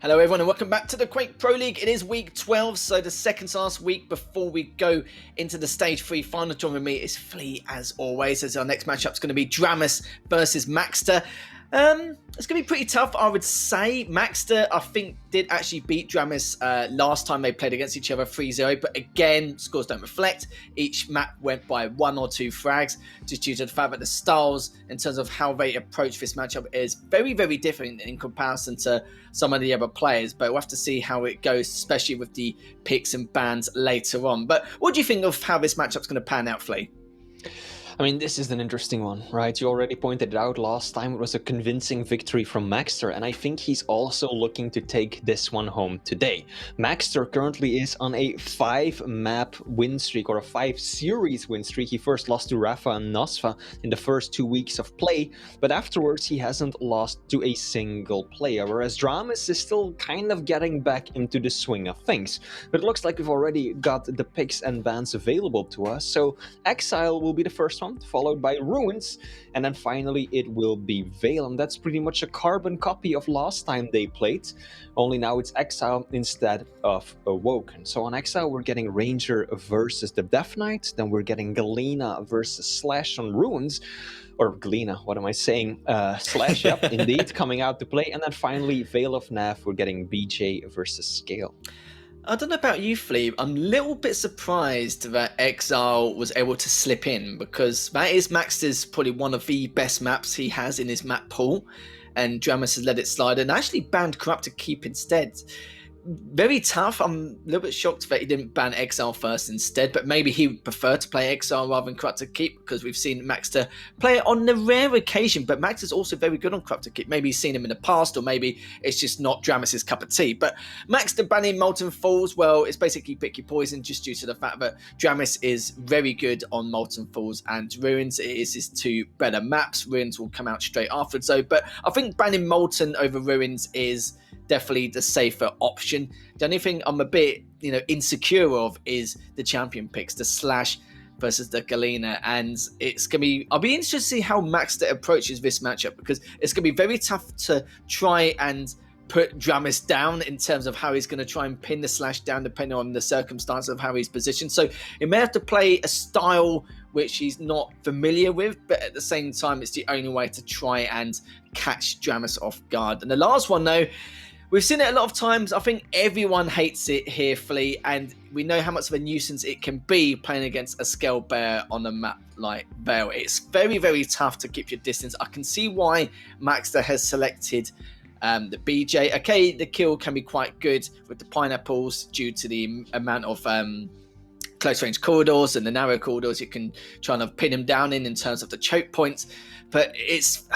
Hello everyone and welcome back to the Quake Pro League. It is week 12, so the second to last week before we go into the stage 3 final tournament meet is Flea as always, as our next matchup is going to be dramiS versus maxter. It's going to be pretty tough, I would say. Maxter, I think, did actually beat dramiS last time they played against each other 3-0, but again, scores don't reflect. Each map went by 1 or 2 frags, just due to the fact that the styles, in terms of how they approach this matchup, is very, very different in comparison to some of the other players, but we'll have to see how it goes, especially with the picks and bans later on. But what do you think of how this matchup's going to pan out, Flea? I mean, this is an interesting one, right? You already pointed it out last time. It was a convincing victory from maxter, and I think he's also looking to take this one home today. Maxter currently is on a 5-map win streak, or a 5-series win streak. He first lost to Rafa and Nosfa in the first 2 weeks of play, but afterwards he hasn't lost to a single player, whereas dramiS is still kind of getting back into the swing of things. But it looks like we've already got the picks and bans available to us, so Exile will be the first one, followed by Ruins, and then finally it will be Veil, and that's pretty much a carbon copy of last time they played, only now it's Exile instead of Awoken. So on Exile we're getting Ranger versus the Death Knight, then we're getting Galena versus Slash on Ruins, or Galena, what am I saying? Slash, yep, indeed, coming out to play, and then finally Veil of Nav, we're getting BJ versus Scale. I don't know about you, Flea. I'm a little bit surprised that Exile was able to slip in, because that is Maxter's probably one of the best maps he has in his map pool, and dramiS has let it slide and actually banned Corrupted Keep instead. Very tough. I'm a little bit shocked that he didn't ban Exile first instead, but maybe he preferred to play Exile rather than Corrupted Keep, because we've seen maxter play it on the rare occasion, but maxter's also very good on Corrupted Keep. Maybe he's seen him in the past, or maybe it's just not dramis's cup of tea. But maxter banning Molten Falls, well, it's basically pick your poison, just due to the fact that dramiS is very good on Molten Falls and Ruins. It is his 2 better maps. Ruins will come out straight afterwards though, but I think banning Molten over Ruins is definitely the safer option. The only thing I'm a bit, insecure of is the champion picks, the Slash versus the Galena, and it's gonna be. I'll be interested to see how maxter approaches this matchup, because it's gonna be very tough to try and put dramiS down in terms of how he's going to try and pin the Slash down, depending on the circumstance of how he's positioned. So he may have to play a style which he's not familiar with, but at the same time, it's the only way to try and catch dramiS off guard. And the last one, though, we've seen it a lot of times. I think everyone hates it here, Flea, and we know how much of a nuisance it can be playing against a Scale Bear on a map like Veil. It's very, very tough to keep your distance. I can see why maxter has selected the BJ. Okay, the kill can be quite good with the pineapples due to the amount of close range corridors and the narrow corridors you can try and pin him down in terms of the choke points. But it's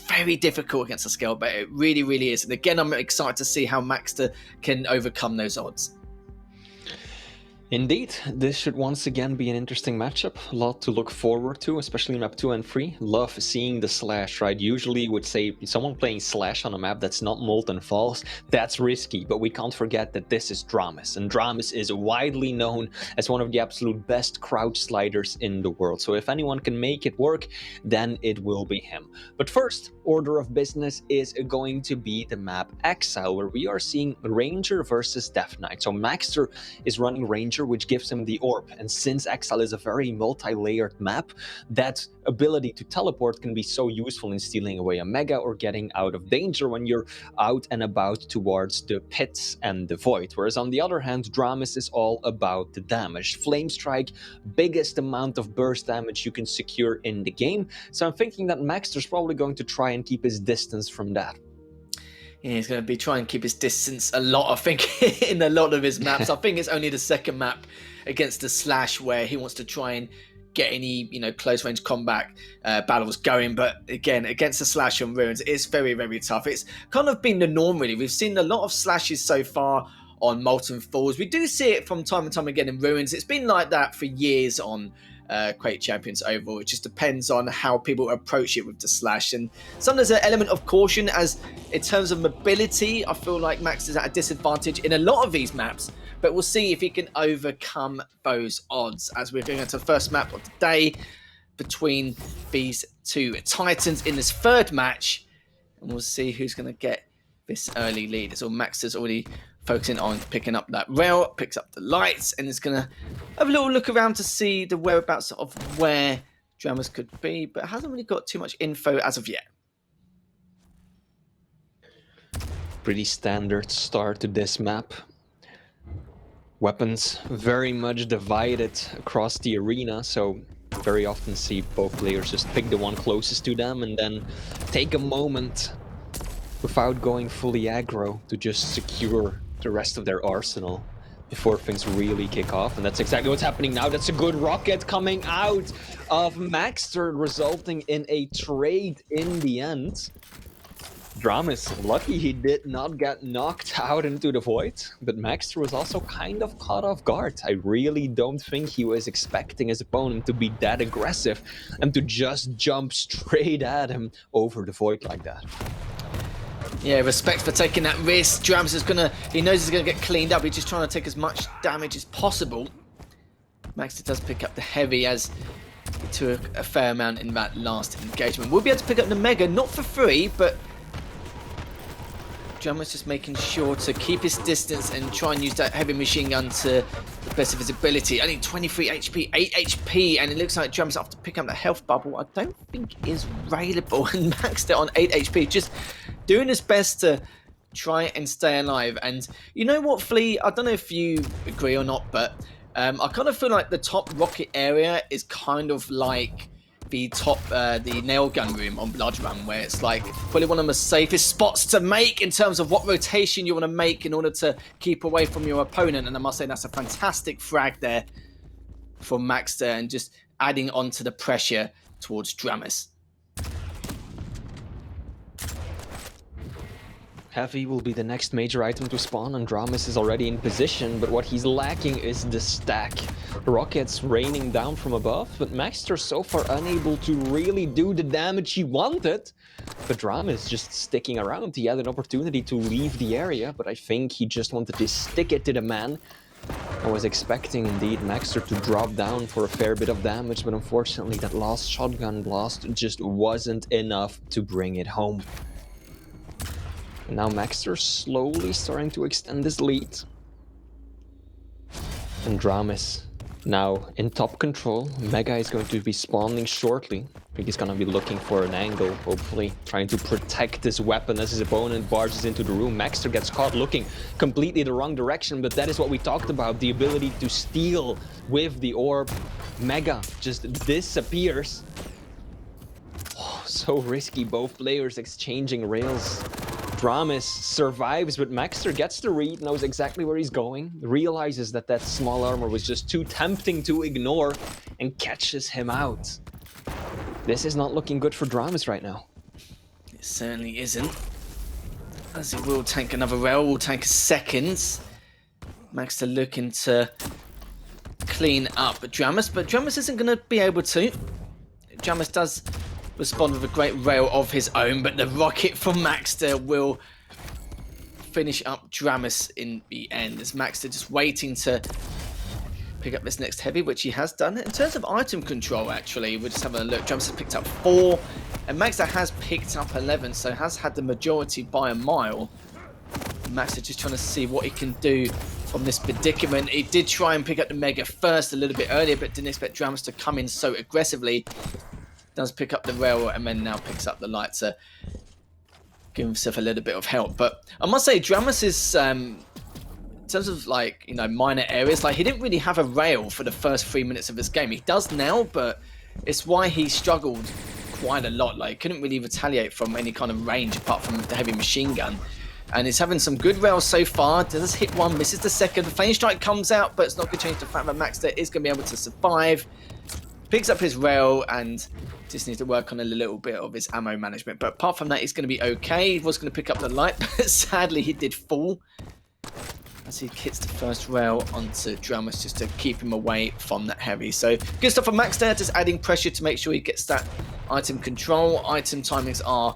very difficult against a Scale Bear. It really, really is. And again, I'm excited to see how maxter can overcome those odds. Indeed, this should once again be an interesting matchup. A lot to look forward to, especially map 2 and 3. Love seeing the Slash, right? Usually you would say someone playing Slash on a map that's not Molten Falls, that's risky, but we can't forget that this is dramiS, and dramiS is widely known as one of the absolute best crouch sliders in the world. So if anyone can make it work, then it will be him. But first, order of business is going to be the map Exile, where we are seeing Ranger versus Death Knight. So maxter is running Ranger, which gives him the orb, and since Exile is a very multi-layered map, that ability to teleport can be so useful in stealing away a mega or getting out of danger when you're out and about towards the pits and the void. Whereas on the other hand, dramiS is all about the damage. Flame Strike, biggest amount of burst damage you can secure in the game, so I'm thinking that maxter's probably going to try and keep his distance from that. Yeah, he's going to be trying to keep his distance a lot, I think, in a lot of his maps. I think it's only the second map against the Slash where he wants to try and get any, close range combat battles going. But again, against the Slash on Ruins, it's very, very tough. It's kind of been the norm, really. We've seen a lot of Slashes so far on Molten Falls. We do see it from time and time again in Ruins. It's been like that for years on Quake Champions overall. It just depends on how people approach it with the Slash, and sometimes there's an element of caution, as in terms of mobility I feel like Max is at a disadvantage in a lot of these maps, but we'll see if he can overcome those odds as we're going into the first map of the day between these 2 Titans in this 3rd match, and we'll see who's going to get this early lead. So maxter's already focusing on picking up that rail, picks up the lights, and is going to have a little look around to see the whereabouts of where dramiS could be, but hasn't really got too much info as of yet. Pretty standard start to this map. Weapons very much divided across the arena, so very often see both players just pick the one closest to them and then take a moment without going fully aggro to just secure the rest of their arsenal before things really kick off. And that's exactly what's happening now. That's a good rocket coming out of maxter, resulting in a trade in the end. dramiS, lucky he did not get knocked out into the void, but maxter was also kind of caught off guard. I really don't think he was expecting his opponent to be that aggressive and to just jump straight at him over the void like that. Yeah, respect for taking that risk. dramiS is gonna, he knows he's gonna get cleaned up. He's just trying to take as much damage as possible. maxter does pick up the heavy as he took a fair amount in that last engagement. We'll be able to pick up the mega, not for free, but dramiS just making sure to keep his distance and try and use that heavy machine gun to the best of his ability. Only 23 HP, 8 HP, and it looks like dramiS, after picking up the health bubble, I don't think is railable, and maxed it on 8 HP, just doing his best to try and stay alive. And you know what, Flea, I don't know if you agree or not, but I kind of feel like the top rocket area is kind of like the top, the nail gun room on Blood Run, where it's like probably one of the safest spots to make in terms of what rotation you want to make in order to keep away from your opponent. And I must say that's a fantastic frag there from maxter, and just adding on to the pressure towards dramiS. Heavy will be the next major item to spawn, and dramiS is already in position, but what he's lacking is the stack. Rockets raining down from above, but maxter so far unable to really do the damage he wanted. But dramiS just sticking around. He had an opportunity to leave the area, but I think he just wanted to stick it to the man. I was expecting indeed maxter to drop down for a fair bit of damage, but unfortunately that last shotgun blast just wasn't enough to bring it home. And now maxter slowly starting to extend his lead. And dramiS now in top control. Mega is going to be spawning shortly. I think he's going to be looking for an angle, hopefully trying to protect his weapon as his opponent barges into the room. maxter gets caught looking completely the wrong direction, but that is what we talked about, the ability to steal with the orb. Mega just disappears. Oh, so risky, both players exchanging rails. dramiS survives, but maxter gets the read, knows exactly where he's going, realizes that that small armor was just too tempting to ignore, and catches him out. This is not looking good for dramiS right now. It certainly isn't. As he will tank another rail, will tank a second. maxter looking to clean up dramiS, but dramiS isn't going to be able to. dramiS does respond with a great rail of his own, but the rocket from maxter will finish up dramiS in the end, as maxter just waiting to pick up this next heavy, which he has done. In terms of item control, actually, we're just having a look. dramiS has picked up 4, and maxter has picked up 11, so has had the majority by a mile. maxter just trying to see what he can do from this predicament. He did try and pick up the mega first a little bit earlier, but didn't expect dramiS to come in so aggressively. Does pick up the rail and then now picks up the light to give himself a little bit of help. But I must say, dramiS is, in terms of like, you know, minor areas, like he didn't really have a rail for the first 3 minutes of this game. He does now, but it's why he struggled quite a lot. Like, couldn't really retaliate from any kind of range apart from the heavy machine gun. And he's having some good rails so far. Does hit one, misses the second. The Flame Strike comes out, but it's not going to change the fact that maxter is going to be able to survive. Picks up his rail and just needs to work on a little bit of his ammo management. But apart from that, he's going to be okay. He was going to pick up the light, but sadly he did fall as he hits the first rail onto dramiS just to keep him away from that heavy. So good stuff from maxter, just adding pressure to make sure he gets that item control. Item timings are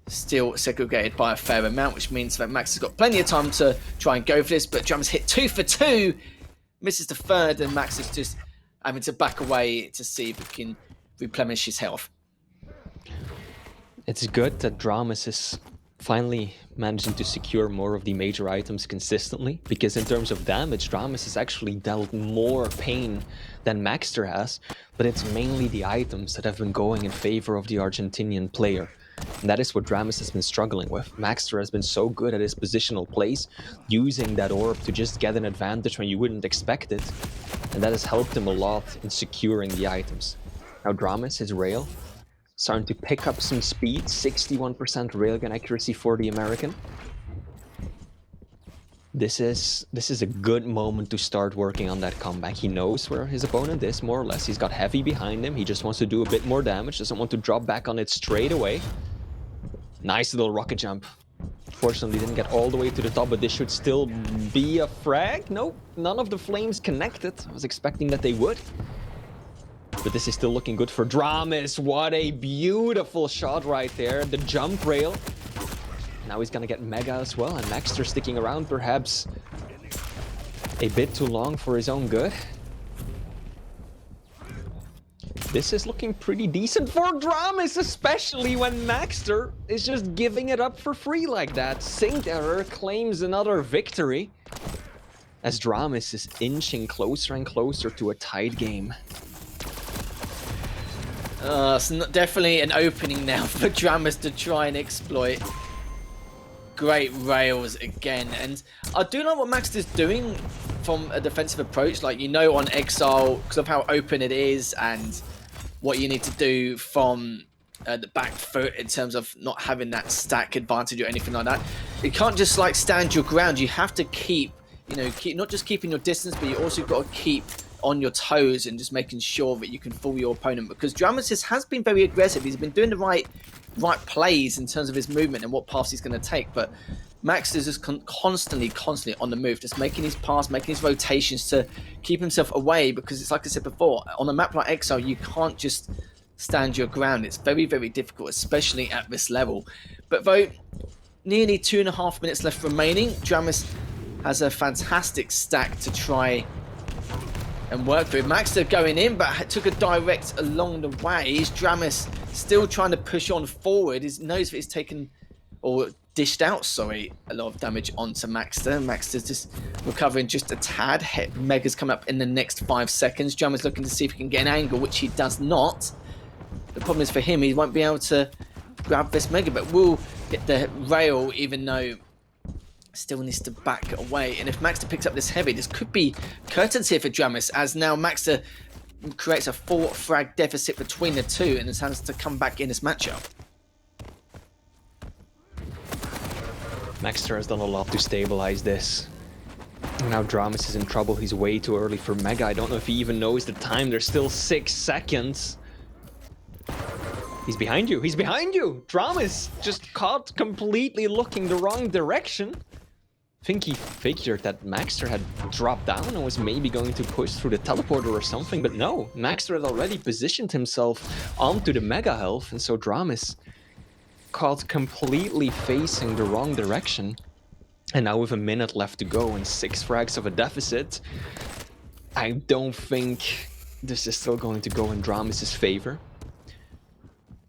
still segregated by a fair amount, which means that maxter's got plenty of time to try and go for this. But dramiS hit 2 for 2, misses the third, and maxter's just having to back away to see if he can replenish his health. It's good that dramiS is finally managing to secure more of the major items consistently, because in terms of damage, dramiS has actually dealt more pain than maxter has, but it's mainly the items that have been going in favor of the Argentinian player. And that is what dramiS has been struggling with. Maxter has been so good at his positional plays, using that orb to just get an advantage when you wouldn't expect it, and that has helped him a lot in securing the items. Now dramiS, his rail, starting to pick up some speed, 61% railgun accuracy for the American. This is a good moment to start working on that comeback. He knows where his opponent is, more or less. He's got heavy behind him. He just wants to do a bit more damage, doesn't want to drop back on it straight away. Nice little rocket jump. Fortunately, didn't get all the way to the top, but this should still be a frag. Nope, none of the flames connected. I was expecting that they would. But this is still looking good for dramiS. What a beautiful shot right there. The jump rail. Now he's gonna get Mega as well, and maxter sticking around perhaps a bit too long for his own good. This is looking pretty decent for dramiS, especially when maxter is just giving it up for free like that. Synced Error claims another victory as dramiS is inching closer and closer to a tied game. It's definitely an opening now for dramiS to try and exploit. Great rails again, and I do like what maxter's doing from a defensive approach. Like, you know, on Exile, because of how open it is and what you need to do from the back foot in terms of not having that stack advantage or anything like that. You can't just like stand your ground. You have to keep, you know, not just keeping your distance, but you also got to keep on your toes and just making sure that you can fool your opponent, because dramiS has been very aggressive. He's been doing the right plays in terms of his movement and what paths he's going to take, but Max is just constantly on the move, just making his pass, making his rotations to keep himself away, because it's like I said before, on a map like Exile, you can't just stand your ground. It's very, very difficult, especially at this level. But though nearly 2.5 minutes left remaining, dramiS has a fantastic stack to try and work through. maxter going in, but took a direct along the way. Is dramiS still trying to push on forward? He knows that he's taken, or dished out, sorry, a lot of damage onto maxter. maxter's just recovering just a tad. Mega's coming up in the next 5 seconds. dramiS looking to see if he can get an angle, which he does not. The problem is for him, he won't be able to grab this Mega, but will get the rail, even though still needs to back away. And if maxter picks up this heavy, this could be curtains here for dramiS, as now maxter creates a 4 frag deficit between the two and has to come back in this matchup. maxter has done a lot to stabilize this. Now dramiS is in trouble. He's way too early for Mega. I don't know if he even knows the time. There's still 6 seconds. He's behind you. He's behind you. dramiS just caught completely looking the wrong direction. I think he figured that maxter had dropped down and was maybe going to push through the teleporter or something, but no. maxter had already positioned himself onto the Mega health, and so dramiS caught completely facing the wrong direction. And now with a minute left to go and 6 frags of a deficit, I don't think this is still going to go in dramiS's favor.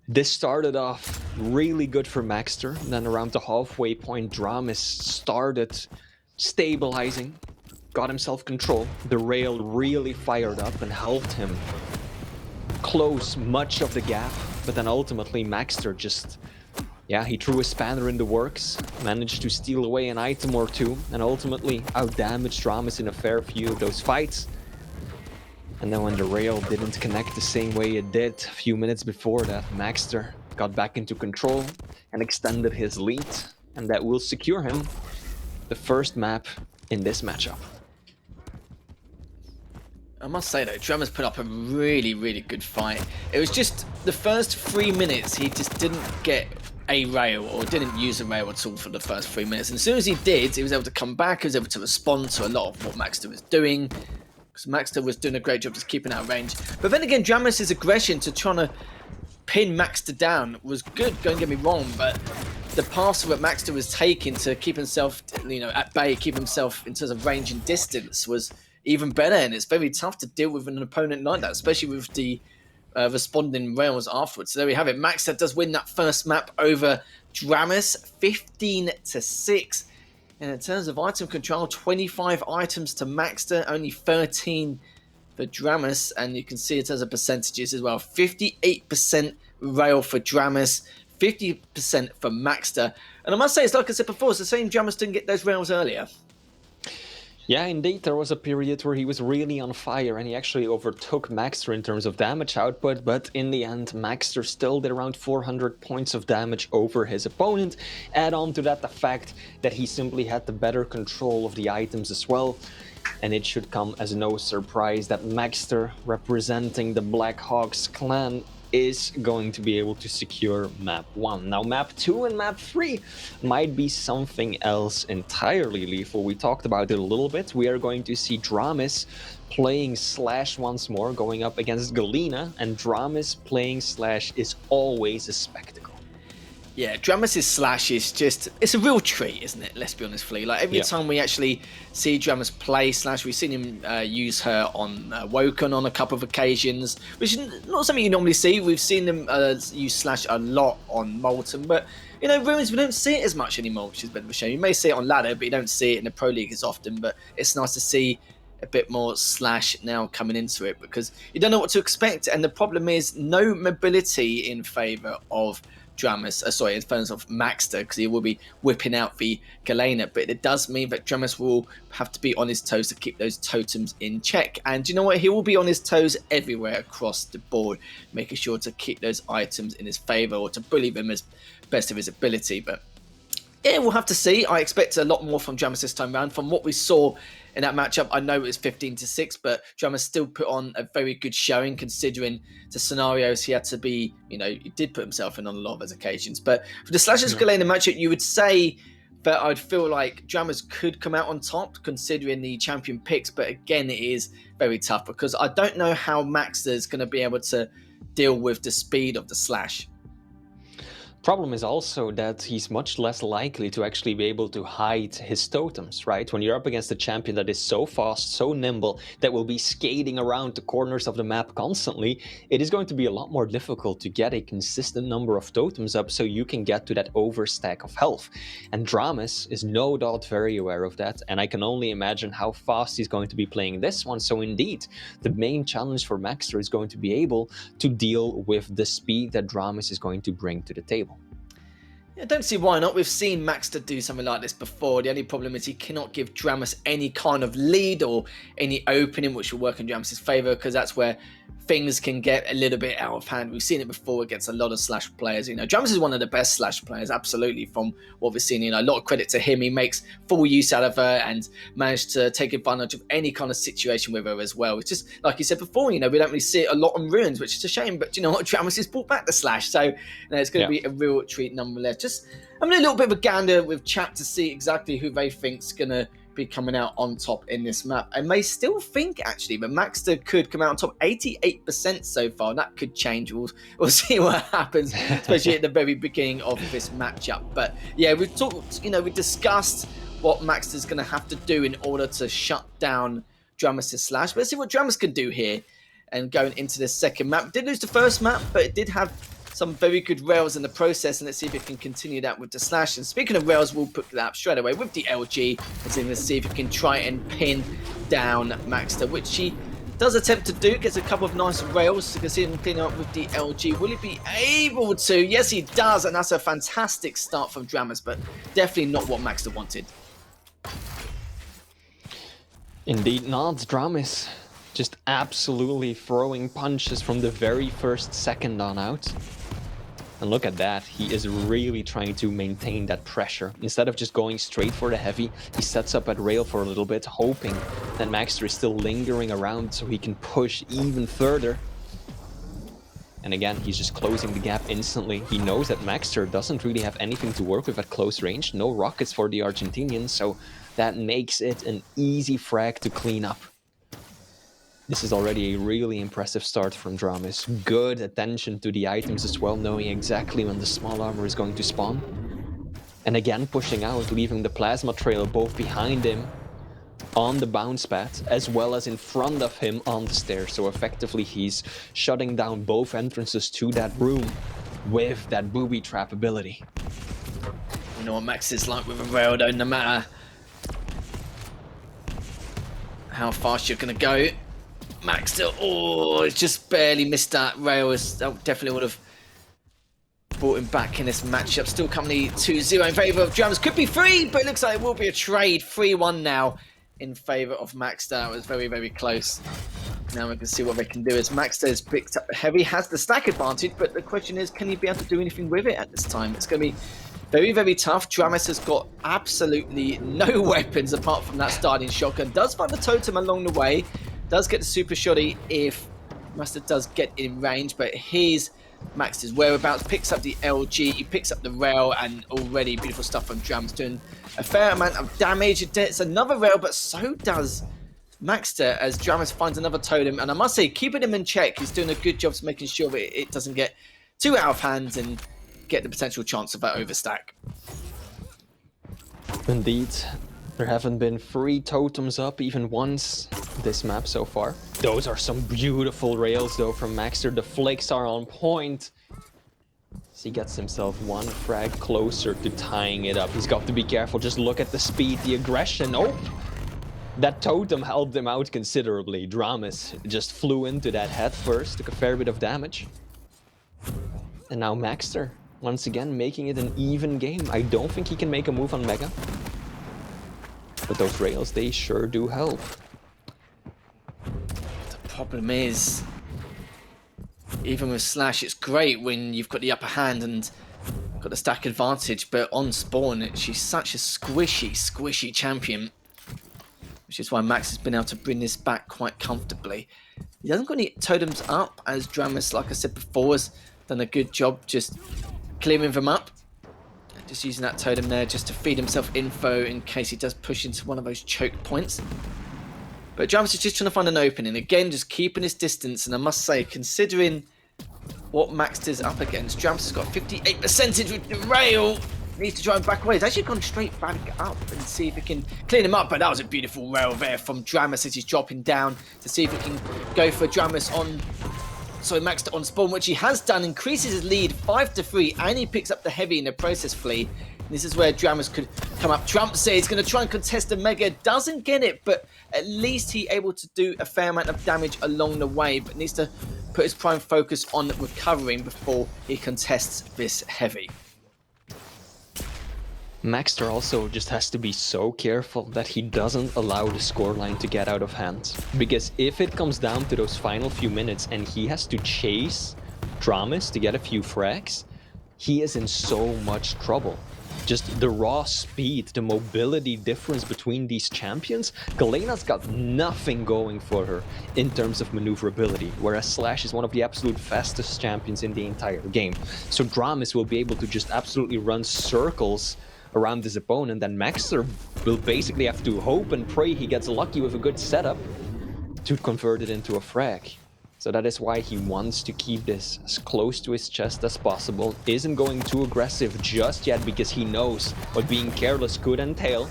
This started off really good for maxter, and then around the halfway point, dramiS started stabilizing, got himself control. The rail really fired up and helped him close much of the gap, but then ultimately maxter just, yeah, he threw a spanner in the works, managed to steal away an item or two, and ultimately outdamaged dramiS in a fair few of those fights. And then when the rail didn't connect the same way it did a few minutes before that, maxter got back into control and extended his lead, and that will secure him the first map in this matchup. I must say though, dramiS put up a really good fight. It was just the first 3 minutes he just didn't get a rail, or didn't use a rail at all for the first 3 minutes. And as soon as he did, he was able to come back, he was able to respond to a lot of what maxter was doing, because maxter was doing a great job just keeping out of range. But then again, dramiS's aggression to trying to pin maxter down was good, don't get me wrong, but the pass that maxter was taking to keep himself, you know, at bay, keep himself in terms of range and distance was even better. And it's very tough to deal with an opponent like that, especially with the responding rails afterwards. So there we have it. maxter does win that first map over dramiS 15-6. And in terms of item control, 25 items to maxter, only 13 for dramiS. And you can see it as a percentages as well. 58% rail for dramiS, 50% for maxter. And I must say, it's like I said before, it's the same dramiS didn't get those rails earlier. Yeah, indeed, there was a period where he was really on fire and he actually overtook maxter in terms of damage output, but in the end, maxter still did around 400 points of damage over his opponent. Add on to that the fact that he simply had the better control of the items as well, and it should come as no surprise that maxter, representing the Black Hawks clan, is going to be able to secure map 1. Now map 2 and map 3 might be something else entirely, Lethal. We talked about it a little bit. We are going to see dramiS playing Slash once more, going up against Galena, and dramiS playing Slash is always a spectacle. Yeah, dramiS' Slash is just, it's a real treat, isn't it? Let's be honest, Flea. Like every time we actually see dramiS play Slash, we've seen him use her on Woken on a couple of occasions, which is not something you normally see. We've seen him use Slash a lot on Molten, but you know, Ruins, we don't see it as much anymore, which is a bit of a shame. You may see it on Ladder, but you don't see it in the Pro League as often, but it's nice to see a bit more Slash now coming into it because you don't know what to expect, and the problem is no mobility in favour of dramiS, in terms of maxter, because he will be whipping out the Galena, but it does mean that dramiS will have to be on his toes to keep those totems in check. And you know what, he will be on his toes everywhere across the board, making sure to keep those items in his favour or to bully them as best of his ability. But yeah, we'll have to see. I expect a lot more from dramiS this time around. From what we saw in that matchup, I know it was 15-6, but dramiS still put on a very good showing considering the scenarios he had to be, you know, he did put himself in on a lot of those occasions. But for the Slashers Galena matchup, you would say that I'd feel like dramiS could come out on top considering the champion picks, but again, it is very tough because I don't know how maxter is going to be able to deal with the speed of the Slash. Problem is also that he's much less likely to actually be able to hide his totems, right? When you're up against a champion that is so fast, so nimble, that will be skating around the corners of the map constantly, it is going to be a lot more difficult to get a consistent number of totems up so you can get to that overstack of health. And dramiS is no doubt very aware of that, and I can only imagine how fast he's going to be playing this one. So indeed, the main challenge for maxter is going to be able to deal with the speed that dramiS is going to bring to the table. I don't see why not. We've seen maxter do something like this before. The only problem is he cannot give dramiS any kind of lead or any opening which will work in dramiS' favour, because that's where things can get a little bit out of hand. We've seen it before against a lot of Slash players. You know, dramiS is one of the best Slash players, absolutely, from what we've seen. You know, a lot of credit to him. He makes full use out of her and managed to take advantage of any kind of situation with her as well. It's just, like you said before, you know, we don't really see it a lot on Ruins, which is a shame. But you know what, dramiS has brought back the Slash. So, you know, it's going to be a real treat nonetheless. Just having a little bit of a gander with chat to see exactly who they think's going to be coming out on top in this map. And they still think actually that maxter could come out on top. 88% so far. That could change. We'll see what happens, especially at the very beginning of this matchup. But yeah, we've talked, you know, we discussed what maxter's going to have to do in order to shut down dramiS' Slash. But let's see what dramiS can do here. And going into the second map, did lose the first map, but it did have some very good rails in the process, and let's see if it can continue that with the Slash. And speaking of rails, we'll put that up straight away with the LG. Let's see if it can try and pin down maxter, which he does attempt to do. Gets a couple of nice rails. You can see him clean up with the LG. Will he be able to? Yes, he does, and that's a fantastic start from dramiS, but definitely not what maxter wanted. Indeed not. dramiS just absolutely throwing punches from the very first second on out. And look at that, he is really trying to maintain that pressure. Instead of just going straight for the heavy, he sets up at rail for a little bit, hoping that maxter is still lingering around so he can push even further. And again, he's just closing the gap instantly. He knows that maxter doesn't really have anything to work with at close range, no rockets for the Argentinian, so that makes it an easy frag to clean up. This is already a really impressive start from dramiS. Good attention to the items as well, knowing exactly when the small armor is going to spawn. And again pushing out, leaving the plasma trail both behind him on the bounce pad, as well as in front of him on the stairs. So effectively he's shutting down both entrances to that room with that booby trap ability. You know what Max is like with a rail though, no matter how fast you're going to go. Max still, oh, just barely missed that rail. That definitely would have brought him back in this matchup. Still currently 2-0 in favour of dramiS. Could be 3, but it looks like it will be a trade. 3-1 now in favour of maxter. It was very, very close. Now we can see what they can do as maxter has picked up the heavy, has the stack advantage, but the question is, can he be able to do anything with it at this time? It's going to be very, very tough. dramiS has got absolutely no weapons apart from that starting shotgun. Does find the totem along the way. Does get the super shoddy if maxter does get in range, but he's maxter's whereabouts. Picks up the LG, he picks up the rail, and already beautiful stuff from dramiS, doing a fair amount of damage. It's another rail, but so does maxter as dramiS finds another totem. And I must say, keeping him in check, he's doing a good job of making sure that it doesn't get too out of hand and get the potential chance of that overstack. Indeed. There haven't been 3 totems up even once this map so far. Those are some beautiful rails though from maxter. The flicks are on point. So he gets himself 1 frag closer to tying it up. He's got to be careful. Just look at the speed, the aggression. Oh! That totem helped him out considerably. dramiS just flew into that head first, took a fair bit of damage. And now maxter, once again, making it an even game. I don't think he can make a move on Mega. But those rails, they sure do help. The problem is, even with Slash, it's great when you've got the upper hand and got the stack advantage, but on spawn, she's such a squishy champion. Which is why Max has been able to bring this back quite comfortably. He hasn't got any totems up, as dramiS, like I said before, has done a good job just clearing them up. Just using that totem there just to feed himself info in case he does push into one of those choke points. But dramiS is just trying to find an opening. Again, just keeping his distance. And I must say, considering what maxter's up against, dramiS has got 58% with the rail. Needs to try and back away. He's actually gone straight back up and see if he can clean him up. But that was a beautiful rail there from dramiS as he's dropping down to see if he can go for dramiS on... So maxter on spawn, which he has done, increases his lead 5-3, and he picks up the heavy in the process flea. And this is where dramiS could come up. Trump says he's going to try and contest the Mega, doesn't get it, but at least he's able to do a fair amount of damage along the way, but needs to put his prime focus on recovering before he contests this heavy. Maxter also just has to be so careful that he doesn't allow the scoreline to get out of hand. Because if it comes down to those final few minutes and he has to chase dramiS to get a few frags, he is in so much trouble. Just the raw speed, the mobility difference between these champions, Galena's got nothing going for her in terms of maneuverability, whereas Slash is one of the absolute fastest champions in the entire game. So dramiS will be able to just absolutely run circles around his opponent, and maxter will basically have to hope and pray he gets lucky with a good setup to convert it into a frag. So that is why he wants to keep this as close to his chest as possible, isn't going too aggressive just yet because he knows what being careless could entail,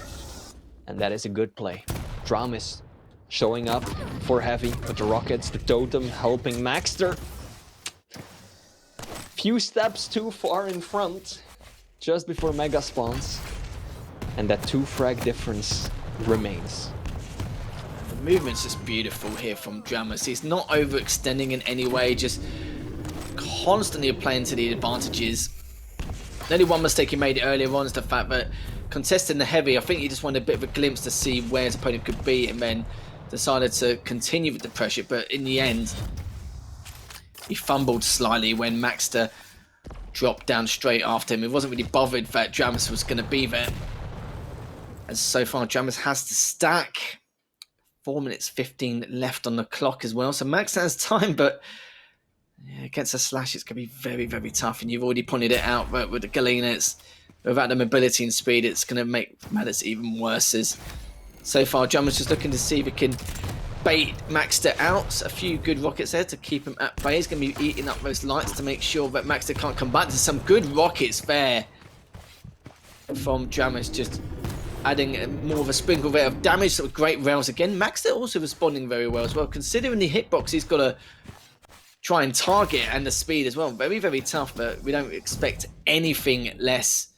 and that is a good play. dramiS showing up for heavy with the rockets, the totem helping maxter. Few steps too far in front just before Mega spawns, and that 2 frag difference remains. The movement's just beautiful here from dramiS. He's not overextending in any way, just constantly playing to the advantages. The only one mistake he made earlier on is the fact that contesting the heavy, I think he just wanted a bit of a glimpse to see where his opponent could be, and then decided to continue with the pressure, but in the end, he fumbled slightly when maxter dropped down straight after him. He wasn't really bothered that dramiS was going to be there. And so far, dramiS has to stack. 4 minutes 15 left on the clock as well. So Max has time, but yeah, against a Slash, it's going to be very, very tough. And you've already pointed it out, but with the Galena, without the mobility and speed, it's going to make matters even worse. As so far, dramiS just looking to see if he can bait maxter out. A few good rockets there to keep him at bay. He's going to be eating up those lights to make sure that maxter can't come back. There's some good rockets there from dramiS, just adding more of a sprinkle there of damage. So great rails again. maxter also responding very well as well, considering the hitbox he's got to try and target, and the speed as well. Very, very tough, but we don't expect anything less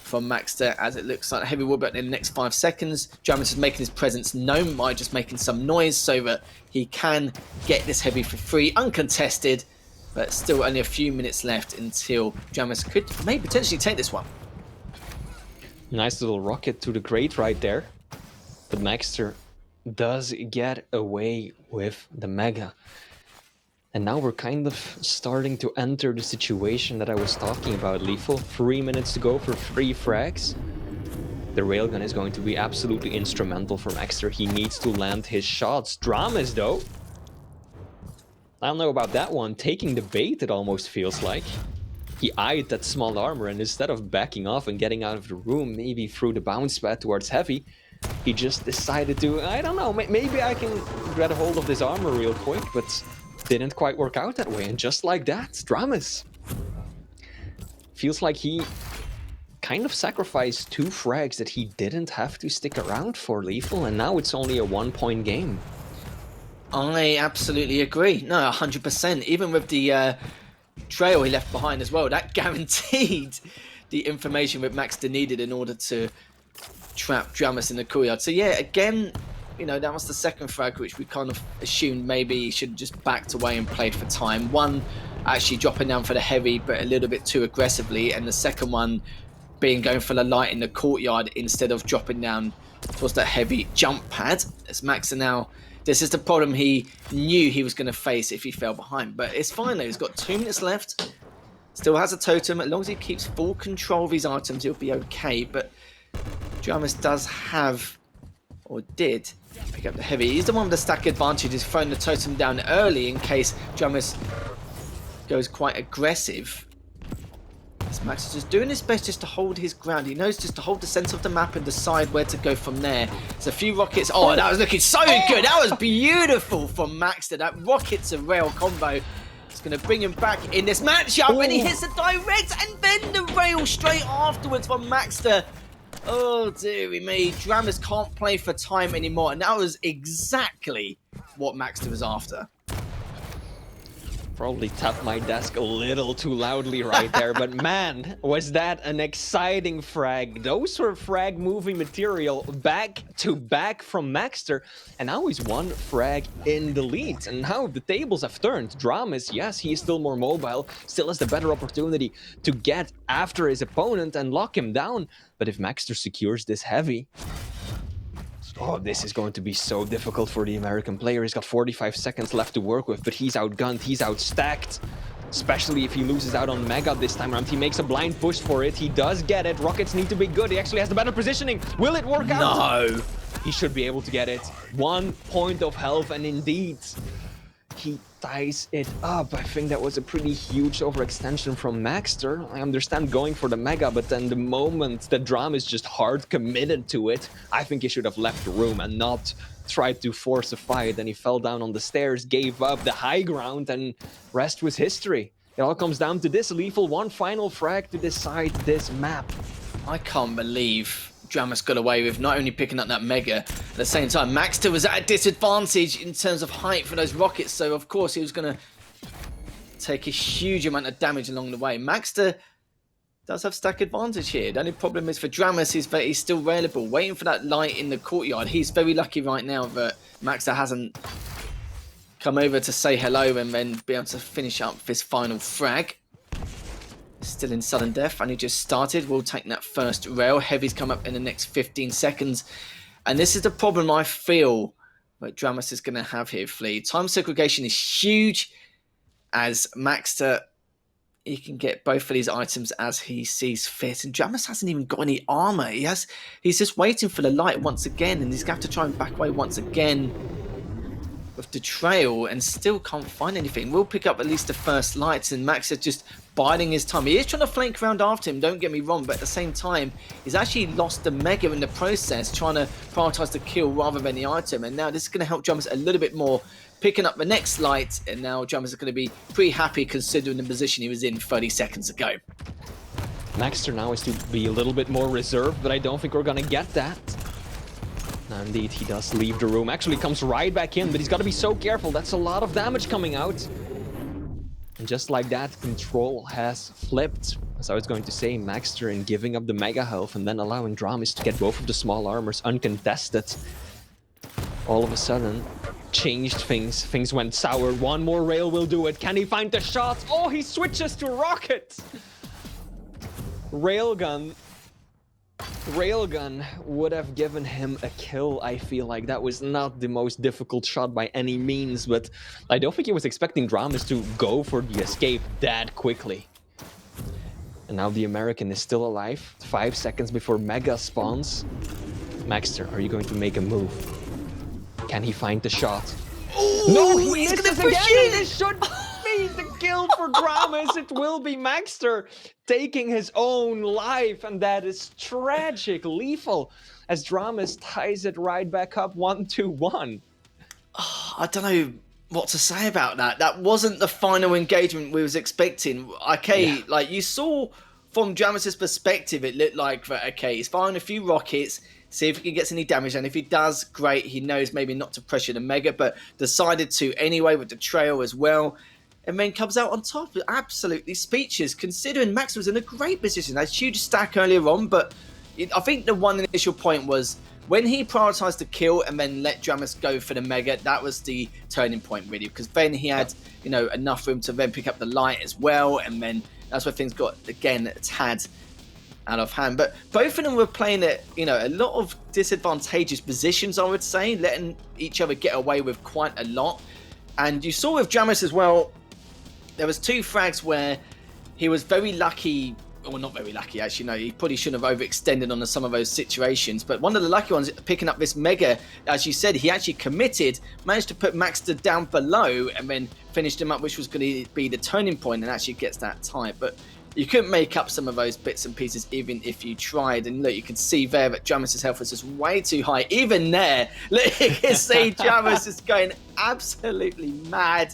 from maxter, as it looks like a heavy wall button in the next 5 seconds. dramiS is making his presence known by just making some noise so that he can get this heavy for free, uncontested, but still only a few minutes left until dramiS may potentially take this one. Nice little rocket to the grate right there. But maxter does get away with the Mega. And now we're kind of starting to enter the situation that I was talking about, Lethal. 3 minutes to go for 3 frags. The railgun is going to be absolutely instrumental for maxter. He needs to land his shots. dramiS, though, I don't know about that one. Taking the bait, it almost feels like. He eyed that small armor, and instead of backing off and getting out of the room, maybe through the bounce pad towards heavy, he just decided to, I don't know, maybe I can get a hold of this armor real quick, but didn't quite work out that way. And just like that, dramiS feels like he kind of sacrificed 2 frags that he didn't have to stick around for, Lethal, and now it's only a 1-point game. I absolutely agree. No, 100%. Even with the trail he left behind as well, that guaranteed the information that maxter needed in order to trap dramiS in the courtyard. So yeah, again, you know, that was the second frag, which we kind of assumed maybe he should have just backed away and played for time. One actually dropping down for the heavy, but a little bit too aggressively, and the second one being going for the light in the courtyard instead of dropping down towards that heavy jump pad. As maxter now, this is the problem he knew he was going to face if he fell behind. But it's fine though, he's got 2 minutes left. Still has a totem. As long as he keeps full control of his items, he'll be okay. But dramiS does have, or did, pick up the heavy. He's the one with the stack advantage. He's thrown the totem down early in case dramiS goes quite aggressive. Max is just doing his best just to hold his ground. He knows just to hold the center of the map and decide where to go from there. There's a few rockets. Oh, that was looking so good. That was beautiful from maxter. That rocket to rail combo is going to bring him back in this matchup. And he hits the direct and then the rail straight afterwards from maxter. Oh, dearie me. dramiS can't play for time anymore. And that was exactly what maxter was after. Probably tapped my desk a little too loudly right there, but man, was that an exciting frag. Those were frag moving material back to back from maxter, and now he's 1 frag in the lead. And now the tables have turned. dramiS, yes, he is still more mobile, still has the better opportunity to get after his opponent and lock him down. But if maxter secures this heavy, oh, this is going to be so difficult for the American player. He's got 45 seconds left to work with, but he's outgunned, he's outstacked. Especially if he loses out on Mega this time around. He makes a blind push for it. He does get it. Rockets need to be good. He actually has the better positioning. Will it work out? No. He should be able to get it. 1 point of health, and indeed, he ties it up. I think that was a pretty huge overextension from maxter. I understand going for the Mega, but then the moment that dramiS just hard committed to it, I think he should have left the room and not tried to force a fight. And he fell down on the stairs, gave up the high ground, and rest was history. It all comes down to this, Lethal. 1 final frag to decide this map. I can't believe dramiS got away with not only picking up that Mega, at the same time maxter was at a disadvantage in terms of height for those rockets, so of course he was going to take a huge amount of damage along the way. maxter does have stack advantage here. The only problem is for dramiS is that he's still railable, waiting for that light in the courtyard. He's very lucky right now that maxter hasn't come over to say hello and then be able to finish up this final frag. Still in sudden death, and he just started. We'll take that first rail. Heavy's come up in the next 15 seconds. And this is the problem I feel that dramiS is going to have here, Flea. Time segregation is huge, as maxter, he can get both of these items as he sees fit. And dramiS hasn't even got any armor. He's just waiting for the light once again, and he's going to have to try and back away once again with the trail and still can't find anything. We'll pick up at least the first lights, and maxter just biding his time. He is trying to flank around after him, don't get me wrong, but at the same time, he's actually lost the Mega in the process, trying to prioritize the kill rather than the item. And now this is going to help dramiS a little bit more, picking up the next light, and now dramiS is going to be pretty happy considering the position he was in 30 seconds ago. maxter now is to be a little bit more reserved, but I don't think we're going to get that. And indeed, he does leave the room. Actually comes right back in, but he's got to be so careful. That's a lot of damage coming out. And just like that, control has flipped. as I was going to say, maxter and giving up the mega health and then allowing dramiS to get both of the small armors uncontested, all of a sudden changed things. Things went sour. One more rail will do it. Can he find the shot? Oh, he switches to rocket. Railgun would have given him a kill. I feel like that was not the most difficult shot by any means, but I don't think he was expecting dramiS to go for the escape that quickly. And now the American is still alive, 5 seconds before Mega spawns. Maxter, are you going to make a move? Can he find the shot? Ooh, No, he he's misses gonna again! push it! This should be the kill for dramiS. It will be Maxter taking his own life, and that is tragic, lethal, as dramiS ties it right back up 1-1. I don't know what to say about that. That wasn't the final engagement we was expecting. Okay, like you saw from dramiS's perspective, it looked like that, okay, he's firing a few rockets, see if he gets any damage, and if he does, great. He knows maybe not to pressure the Mega, but decided to anyway with the trail as well, and then comes out on top. Absolutely speechless, considering Max was in a great position. That huge stack earlier on, but I think the one initial point was when he prioritised the kill and then let dramiS go for the Mega. That was the turning point, really, because then he had, you know, enough room to then pick up the light as well, and then that's where things got, again, a tad out of hand. But both of them were playing at, you know, a lot of disadvantageous positions, I would say, letting each other get away with quite a lot. And you saw with dramiS as well, there was 2 frags where he was very lucky, or not very lucky actually, no, he probably shouldn't have overextended on some of those situations, but one of the lucky ones, picking up this Mega, as you said, he actually committed, managed to put maxter down below and then finished him up, which was going to be the turning point, and actually gets that tie. But you couldn't make up some of those bits and pieces even if you tried. And look, you can see there that dramiS's health was just way too high. Even there, look, you can see dramiS is going absolutely mad.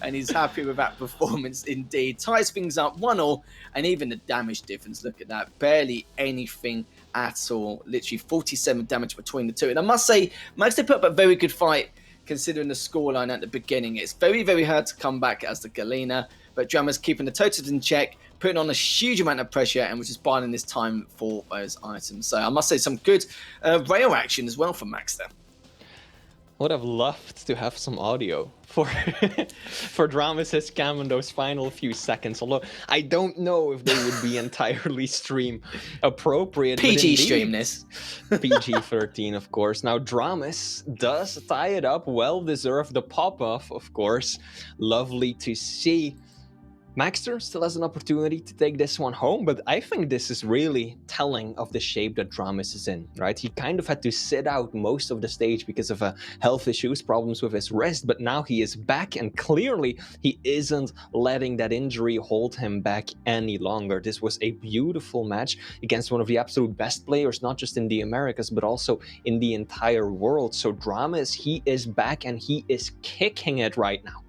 And he's happy with that performance indeed. Ties things up 1-1, and even the damage difference, look at that. Barely anything at all. Literally 47 damage between the two. And I must say, maxter put up a very good fight considering the scoreline at the beginning. It's very, very hard to come back as the Galena, but dramiS keeping the totals in check, putting on a huge amount of pressure, and which is buying this time for those items. So I must say, some good rail action as well from maxter. Would have loved to have some audio for dramiS's scam in those final few seconds. Although I don't know if they would be entirely stream appropriate. PG stream this. PG-13, of course. Now dramiS does tie it up. Well deserved the pop off, of course. Lovely to see. Maxter still has an opportunity to take this one home, but I think this is really telling of the shape that dramiS is in, right? He kind of had to sit out most of the stage because of health issues, problems with his wrist, but now he is back, and clearly he isn't letting that injury hold him back any longer. This was a beautiful match against one of the absolute best players, not just in the Americas, but also in the entire world. So dramiS, he is back and he is kicking it right now.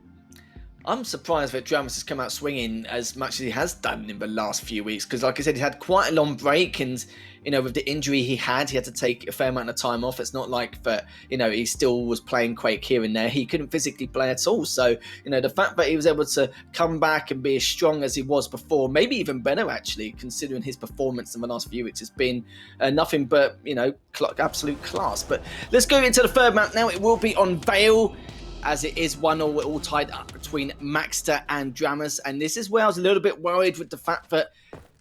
I'm surprised that dramiS has come out swinging as much as he has done in the last few weeks, because like I said, he had quite a long break, and you know, with the injury he had to take a fair amount of time off. It's not like that, you know, he still was playing Quake here and there. He couldn't physically play at all. So, you know, the fact that he was able to come back and be as strong as he was before, maybe even better actually, considering his performance in the last few weeks, has been nothing but, you know, absolute class. But let's go into the third map now. It will be on Vale, as it is 1-1, we're all tied up between maxter and dramiS. And this is where I was a little bit worried with the fact that,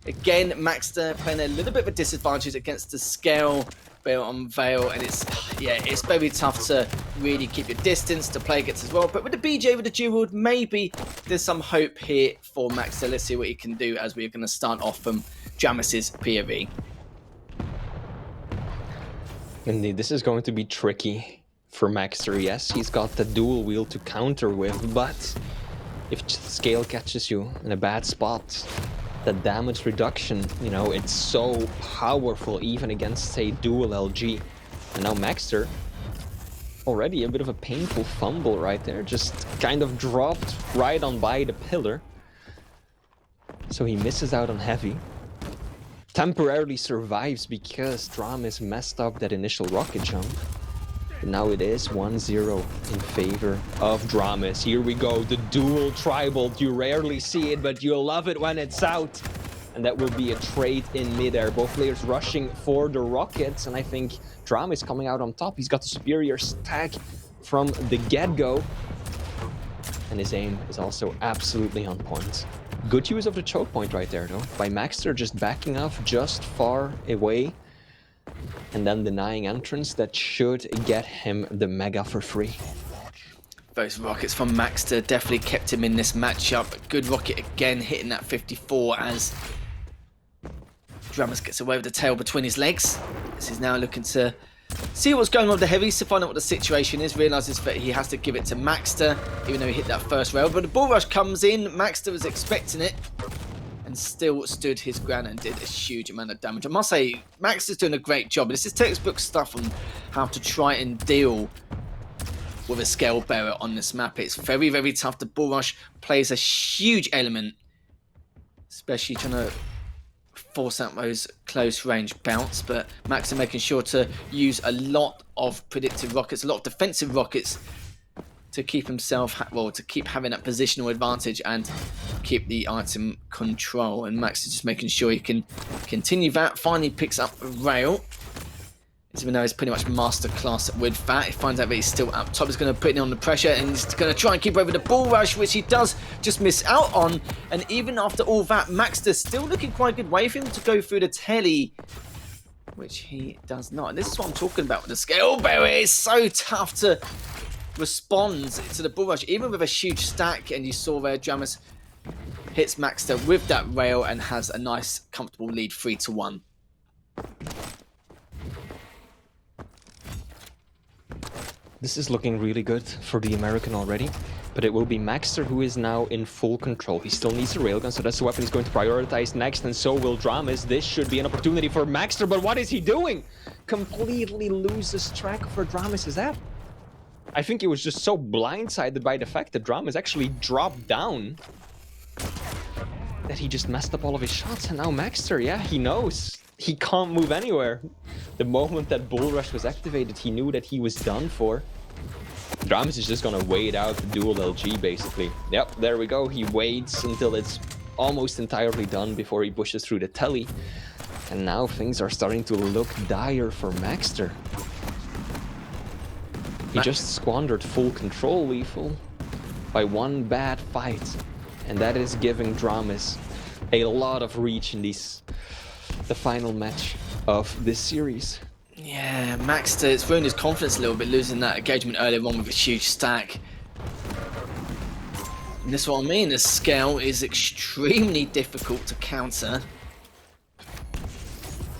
again, maxter playing a little bit of a disadvantage against the scale built on Vale. And it's, yeah, it's very tough to really keep your distance to play against as well. But with the BJ, with the dual, maybe there's some hope here for maxter. Let's see what he can do as we're going to start off from dramiS's POV. Indeed, this is going to be tricky for maxter. Yes, he's got the dual wheel to counter with, but if scale catches you in a bad spot, the damage reduction, you know, it's so powerful even against, say, dual LG. And now maxter, already a bit of a painful fumble right there, just kind of dropped right on by the pillar. So he misses out on heavy. Temporarily survives because dramiS messed up that initial rocket jump. But now it is 1-0 in favor of dramiS. Here we go, the dual tribal. You rarely see it, but you'll love it when it's out. and that will be a trade in midair. Both players rushing for the rockets, and I think dramiS coming out on top. He's got the superior stack from the get-go, and his aim is also absolutely on point. Good use of the choke point right there, though, by maxter just backing off just far away and then denying entrance. That should get him the mega for free. Those rockets from maxter definitely kept him in this matchup. Good rocket again, hitting that 54 as dramiS gets away with the tail between his legs. This is now looking to see what's going on with the heavies, to find out what the situation is. Realises that he has to give it to maxter, even though he hit that first rail. But the bull rush comes in, maxter was expecting it, and still stood his ground and did a huge amount of damage. I must say, maxter's doing a great job. This is textbook stuff on how to try and deal with a scale bearer on this map. It's very, very tough. The bull rush plays a huge element, especially trying to force out those close range bounce, but maxter making sure to use a lot of predictive rockets, a lot of defensive rockets to keep himself, well, to keep having that positional advantage and keep the item control. And maxter just making sure he can continue that. Finally picks up a rail, even though he's pretty much masterclass with that. He finds out that he's still up top. He's going to put it on the pressure, and he's going to try and keep over the bull rush, which he does just miss out on. And even after all that, maxter still looking quite good. Way for him to go through the telly, which he does not. And this is what I'm talking about with the scale bearer. It's so tough to respond to the bull rush, even with a huge stack. And you saw there, dramiS hits maxter with that rail and has a nice, comfortable lead, 3-1. This is looking really good for the American already, but it will be maxter who is now in full control. He still needs a railgun, so that's the weapon he's going to prioritize next, and so will dramiS. This should be an opportunity for maxter, but what is he doing? Completely loses track of where dramiS is at. I think he was just so blindsided by the fact that dramiS actually dropped down that he just messed up all of his shots, and now maxter, yeah, he knows. He can't move anywhere. The moment that bull rush was activated, he knew that he was done for. dramiS is just gonna wait out the dual LG, basically. Yep, there we go. He waits until it's almost entirely done before he pushes through the telly. And now things are starting to look dire for maxter. He just squandered full control, Lethal, by one bad fight. And that is giving dramiS a lot of reach in the final match of this series. Yeah, maxter, it's ruined his confidence a little bit, losing that engagement earlier on with a huge stack. And this is what I mean, the scale is extremely difficult to counter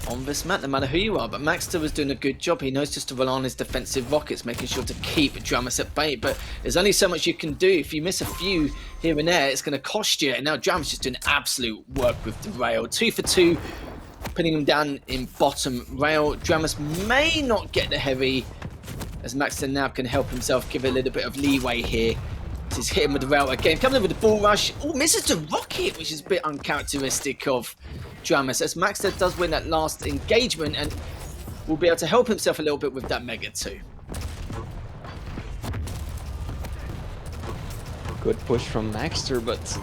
on this map, no matter who you are. But maxter was doing a good job. He knows just to rely on his defensive rockets, making sure to keep dramiS at bay. But there's only so much you can do. If you miss a few here and there, it's going to cost you. And now dramiS just doing absolute work with the rail. 2 for 2. Putting him down in bottom rail. dramiS may not get the heavy, as maxter now can help himself, give it a little bit of leeway here. Just hit him with the rail again. Coming in with the bull rush. Oh, misses the rocket, which is a bit uncharacteristic of dramiS, as maxter does win that last engagement and will be able to help himself a little bit with that mega too. Good push from maxter, but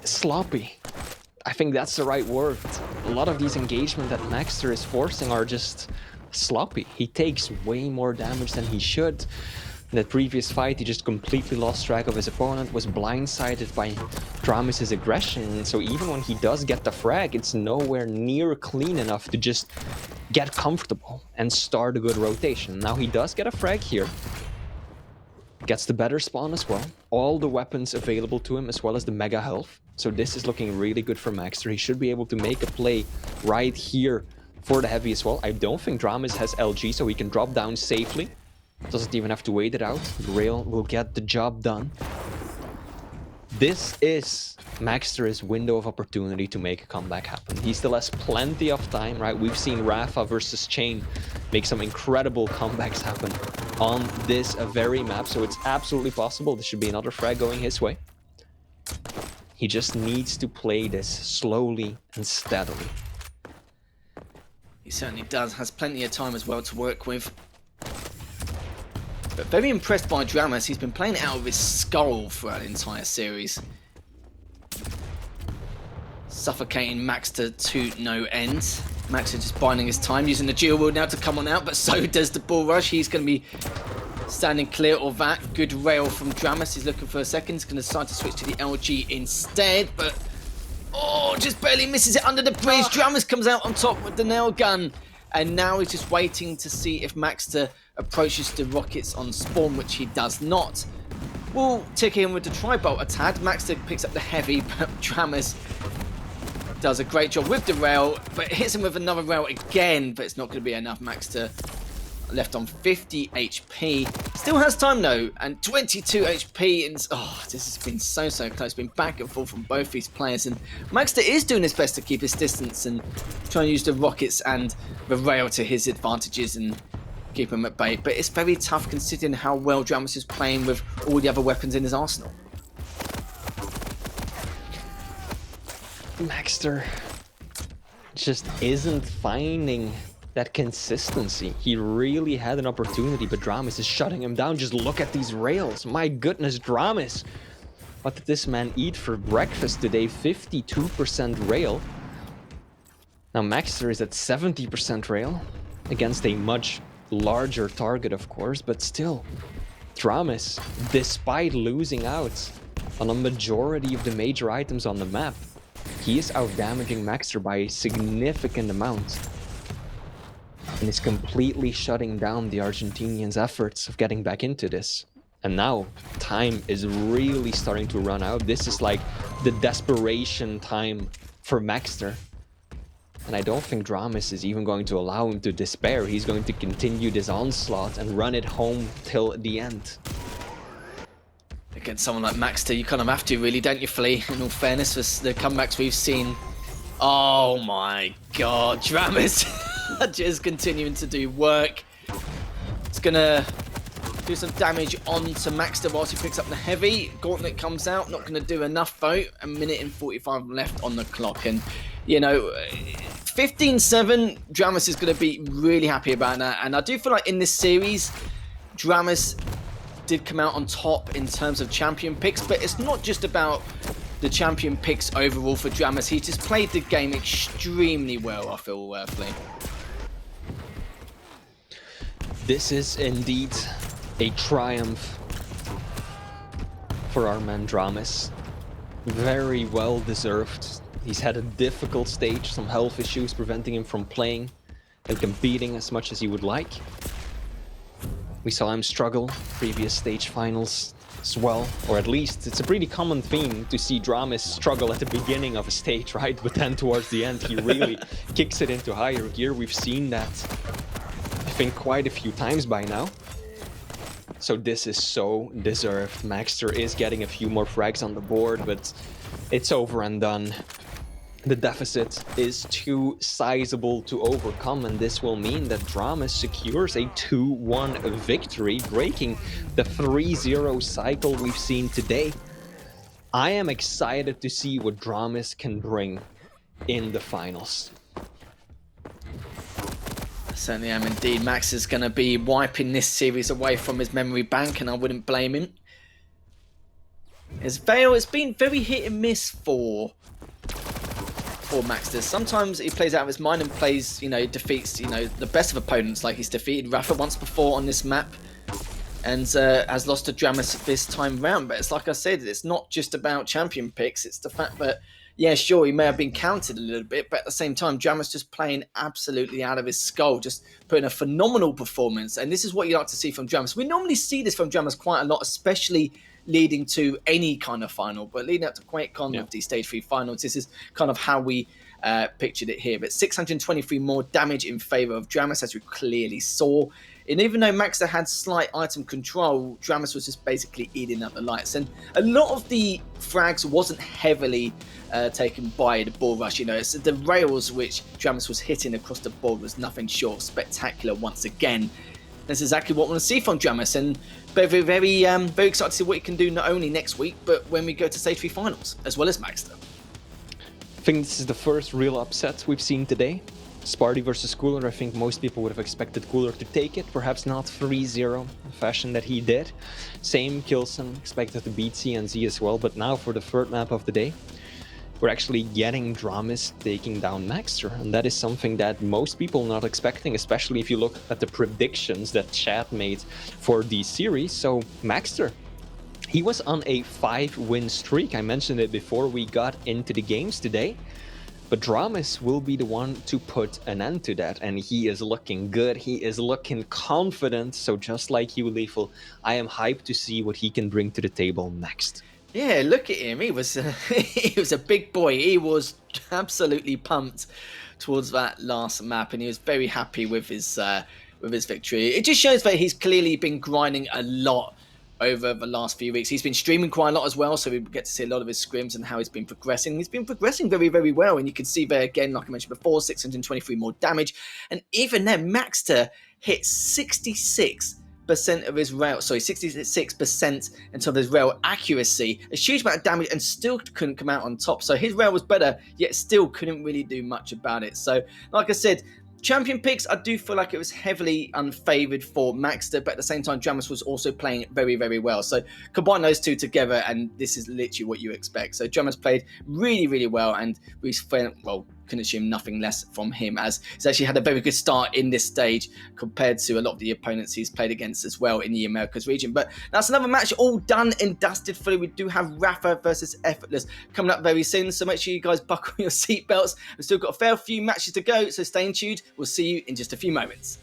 sloppy. I think that's the right word. A lot of these engagements that maxter is forcing are just sloppy. He takes way more damage than he should. In that previous fight, he just completely lost track of his opponent, was blindsided by dramiS' aggression. So even when he does get the frag, it's nowhere near clean enough to just get comfortable and start a good rotation. Now he does get a frag here. Gets the better spawn as well. All the weapons available to him, as well as the mega health. So this is looking really good for maxter. He should be able to make a play right here for the heavy as well. I don't think dramiS has LG, so he can drop down safely. Doesn't even have to wait it out. The rail will get the job done. This is maxter's window of opportunity to make a comeback happen. He still has plenty of time, right? We've seen Rafa versus Chain make some incredible comebacks happen on this very map, so it's absolutely possible. There should be another frag going his way. He just needs to play this slowly and steadily. He certainly does. Has plenty of time as well to work with. But very impressed by dramiS. He's been playing it out of his skull throughout the entire series. suffocating maxter to no end. Maxter just biding his time, using the dual wield now to come on out, but so does the bull rush. He's going to be standing clear of that. Good rail from dramiS. He's looking for a second. He's going to decide to switch to the LG instead, but oh, just barely misses it under the bridge. dramiS comes out on top with the nail gun, and now he's just waiting to see if maxter approaches the rockets on spawn, which he does not. We'll tick in with the tri-bolt attack. maxter picks up the heavy, but dramiS does a great job with the rail, but hits him with another rail again, but it's not going to be enough. maxter left on 50 HP. Still has time though, and 22 HP. And oh, this has been so close. It's been back and forth from both these players, and maxter is doing his best to keep his distance and try and use the rockets and the rail to his advantages and keep him at bay. But it's very tough considering how well dramiS is playing with all the other weapons in his arsenal. maxter just isn't finding that consistency. He really had an opportunity, but dramiS is shutting him down. Just look at these rails. My goodness, dramiS. What did this man eat for breakfast today? 52% rail. Now maxter is at 70% rail against a much larger target, of course, but still, dramiS, despite losing out on a majority of the major items on the map, he is out-damaging maxter by a significant amount, and is completely shutting down the Argentinians' efforts of getting back into this. And now, time is really starting to run out. This is like the desperation time for maxter. And I don't think dramiS is even going to allow him to despair. He's going to continue this onslaught and run it home till the end. Against someone like maxter, you kind of have to, really, don't you, Flea? In all fairness, for the comebacks we've seen. Oh my god, dramiS just continuing to do work. It's gonna do some damage onto maxter whilst he picks up the heavy. Gauntlet comes out, not gonna do enough though. A minute and 45 left on the clock, and you know, 15-7, dramiS is gonna be really happy about that. And I do feel like in this series, dramiS did come out on top in terms of champion picks, but it's not just about the champion picks overall for dramiS. He just played the game extremely well, I feel, Flea. This is indeed a triumph for our man dramiS. Very well deserved. He's had a difficult stage, some health issues preventing him from playing and competing as much as he would like. We saw him struggle previous stage finals as well, or at least it's a pretty common theme to see dramiS struggle at the beginning of a stage, right? But then towards the end he really kicks it into higher gear. We've seen that, I think, quite a few times by now. So this is so deserved. maxter is getting a few more frags on the board, but it's over and done. The deficit is too sizable to overcome, and this will mean that dramiS secures a 2-1 victory, breaking the 3-0 cycle we've seen today. I am excited to see what dramiS can bring in the finals. I certainly am indeed. Max is going to be wiping this series away from his memory bank, and I wouldn't blame him. His Veil has been very hit and miss for maxter. Sometimes he plays out of his mind and plays, you know, defeats, you know, the best of opponents. Like he's defeated Rafa once before on this map, and has lost to dramiS this time round. But it's like I said, it's not just about champion picks. It's the fact that, yeah, sure, he may have been counted a little bit, but at the same time, dramiS just playing absolutely out of his skull, just putting a phenomenal performance. And this is what you like to see from dramiS. We normally see this from dramiS quite a lot, especially leading to any kind of final, but leading up to QuakeCon with the Stage 3 finals, this is kind of how we pictured it here. But 623 more damage in favour of dramiS, as we clearly saw. And even though maxter had slight item control, dramiS was just basically eating up the lights. And a lot of the frags wasn't heavily taken by the bull rush. You know, it's the rails which dramiS was hitting across the board was nothing short of spectacular once again. That's exactly what we want to see from dramiS, and very excited to see what he can do not only next week, but when we go to Stage 3 finals, as well as maxter. I think this is the first real upset we've seen today. Sparty versus Cooler. I think most people would have expected Cooler to take it, perhaps not 3-0 the fashion that he did. Same Kilson, expected to beat CNZ as well, but now for the third map of the day, we're actually getting dramiS taking down maxter, and that is something that most people are not expecting, especially if you look at the predictions that chat made for the series. So maxter, he was on a 5-win streak. I mentioned it before we got into the games today. But dramiS will be the one to put an end to that, and he is looking good, he is looking confident, so just like you, Lethal, I am hyped to see what he can bring to the table next. Yeah, look at him, he was he was a big boy, he was absolutely pumped towards that last map, and he was very happy with his victory. It just shows that he's clearly been grinding a lot over the last few weeks. He's been streaming quite a lot as well, so we get to see a lot of his scrims and how he's been progressing. He's been progressing very, very well, and you can see there again, like I mentioned before, 623 more damage, and even then, maxter hit 66% of his rail, sorry, 66% in terms of his rail accuracy, a huge amount of damage, and still couldn't come out on top. So his rail was better, yet still couldn't really do much about it. So, like I said, champion picks, I do feel like it was heavily unfavoured for maxter, but at the same time, dramiS was also playing very, very well. So combine those two together, and this is literally what you expect. So dramiS played really, really well, and we couldn't assume nothing less from him, as he's actually had a very good start in this stage compared to a lot of the opponents he's played against as well in the Americas region. But that's another match all done and dusted fully. We do have Rafa versus Effortless coming up very soon, so make sure you guys buckle your seatbelts. We've still got a fair few matches to go, so stay tuned. We'll see you in just a few moments.